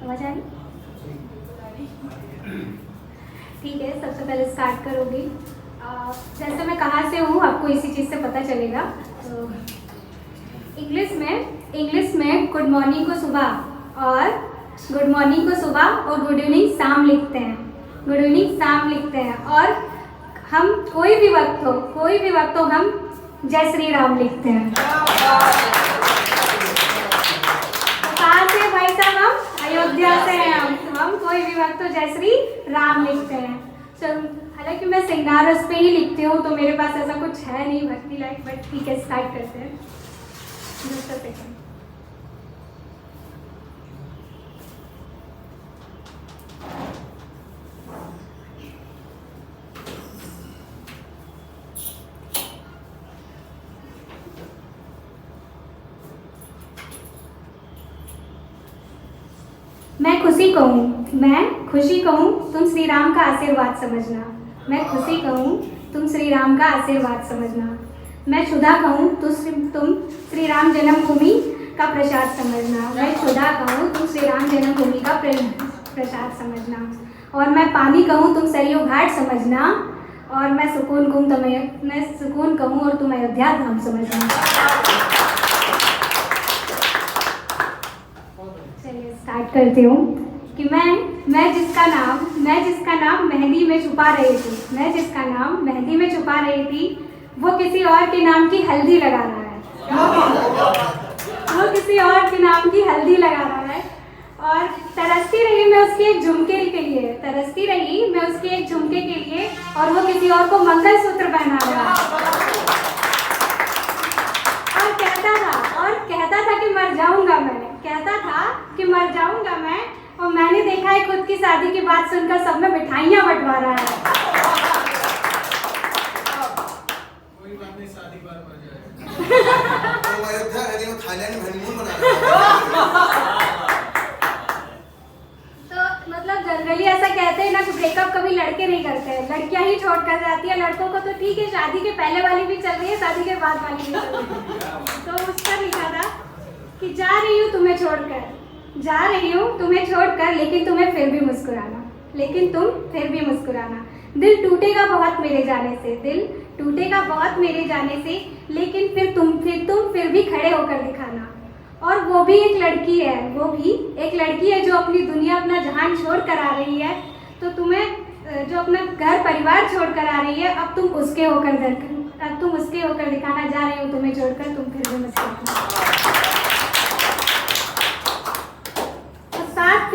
आवाज आ रही? ठीक है, सबसे पहले स्टार्ट करोगी। जैसे मैं कहाँ से हूँ आपको इसी चीज़ से पता चलेगा। तो इंग्लिश में गुड मॉर्निंग को सुबह और गुड मॉर्निंग को सुबह और गुड इवनिंग शाम लिखते हैं। गुड इवनिंग शाम लिखते हैं। और हम कोई भी वक्त हो हम जय श्री राम लिखते हैं। कहाँ से भाई साहब? हम अयोध्या से हैं। हम कोई भी वक्त हो जय श्री राम लिखते हैं। हालांकि मैं सिंगारस पे ही लिखती हूँ, तो मेरे पास ऐसा कुछ है नहीं भक्ति लाइक, बट ठीक है, स्टार्ट करते हैं। दूसरा सेकंड। मैं खुशी कहूँ तुम श्री राम का आशीर्वाद समझना। मैं खुशी कहूँ तुम श्री राम का आशीर्वाद समझना। मैं क्षुधा कहूँ तुम श्री राम जन्मभूमि का प्रसाद समझना। मैं क्षुधा कहूँ तुम श्री राम जन्मभूमि का प्रसाद समझना। और मैं पानी कहूँ तुम सरयू घाट समझना। और मैं सुकून कहूँ और तुम अयोध्या धाम समझना। चलिए स्टार्ट करती हूँ कि मैं जिसका नाम मेहंदी में छुपा रही थी, वो किसी और के नाम की हल्दी लगा रहा है। वो किसी और के नाम की हल्दी लगा रहा है। और तरसती रही मैं उसके एक झुमके के लिए, और वो किसी और को मंगलसूत्र पहना रहा है। और कहता था कि मर जाऊंगा मैं। और मैंने देखा है खुद की शादी की बात सुनकर सब में मिठाइयाँ बंटवा रहा है। कोई बात नहीं, शादी बार मर जाएगा। तो अयोध्या गए थे, थाईलैंड में हनीमून मना रहे हैं। तो मतलब जनरली ऐसा कहते हैं ना कि ब्रेकअप कभी लड़के नहीं करते हैं, लड़कियां ही छोड़ कर जाती है। लड़कों को तो ठीक है, शादी के पहले वाली भी चल रही है, शादी के बाद वाली भी चल रही है। तो उस पर लिखा था कि जा रही हूँ तुम्हें छोड़कर, लेकिन तुम फिर भी मुस्कुराना। दिल टूटेगा बहुत मेरे जाने से, लेकिन फिर तुम भी खड़े होकर दिखाना। और वो भी एक लड़की है जो अपनी दुनिया, अपना जहान छोड़ कर आ रही है। तो तुम्हें जो अपना घर परिवार छोड़ कर आ रही है, अब तुम उसके होकर दिखाना। जा रही हूँ तुम्हें छोड़कर, तुम फिर भी मुस्कुराना। सात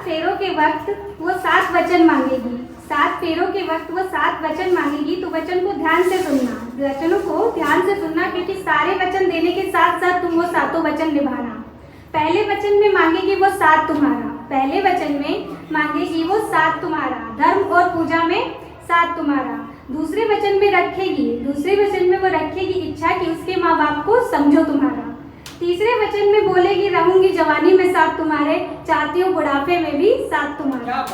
फेरों के वक्त वो 7 वचन मांगेगी। 7 फेरों के वक्त वो 7 वचन मांगेगी। तो वचनों को ध्यान से सुनना, क्योंकि सारे वचन देने के साथ साथ तुम वो 7 वचन निभाना। पहले वचन में मांगेगी वो 7 तुम्हारा, धर्म और पूजा में 7 तुम्हारा। दूसरे वचन में वो रखेगी इच्छा कि उसके माँ बाप को समझो तुम्हारा। तीसरे वचन में बोलेगी रहूंगी जवानी में 7 तुम्हारे, चाहती हूँ बुढ़ापे में भी 7 तुम्हारा।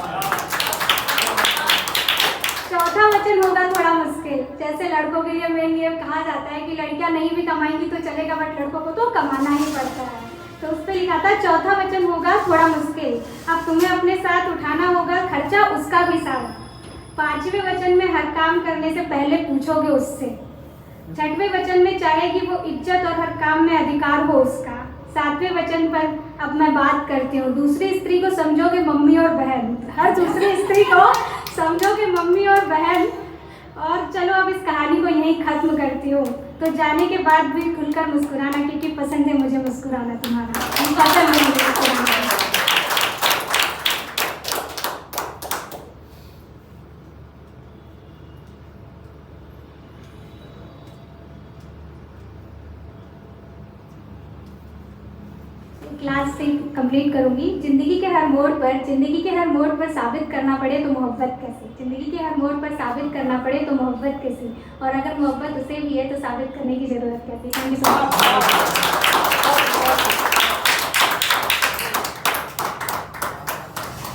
चौथा वचन होगा थोड़ा मुश्किल। जैसे लड़कों के लिए मेन ये कहा जाता है कि लड़कियां नहीं भी कमाएंगी तो चलेगा, बट लड़कों को तो कमाना ही पड़ता है। तो उस पर लिखा था चौथा वचन होगा थोड़ा मुश्किल। अब तुम्हें अपने साथ उठाना होगा खर्चा उसका भी साथ। 5वें वचन में हर काम करने से पहले पूछोगे उससे। 6वें वचन में चाहेगी वो इज्जत और हर काम में अधिकार हो उसका। 7वें वचन पर अब मैं बात करती हूँ, दूसरी स्त्री को समझोगे मम्मी और बहन। हर दूसरी स्त्री को समझोगे मम्मी और बहन। और चलो अब इस कहानी को यहीं खत्म करती हूँ। तो जाने के बाद भी खुलकर मुस्कुराना, क्योंकि पसंद है मुझे मुस्कुराना तुम्हारा। पसंद है मुझे मुस्कुराना। क्लास से कंप्लीट करूंगी। जिंदगी के हर मोड़ पर साबित करना पड़े तो मोहब्बत कैसी। और अगर मोहब्बत उसे भी है तो साबित करने की जरूरत कैसी। Thank you so much.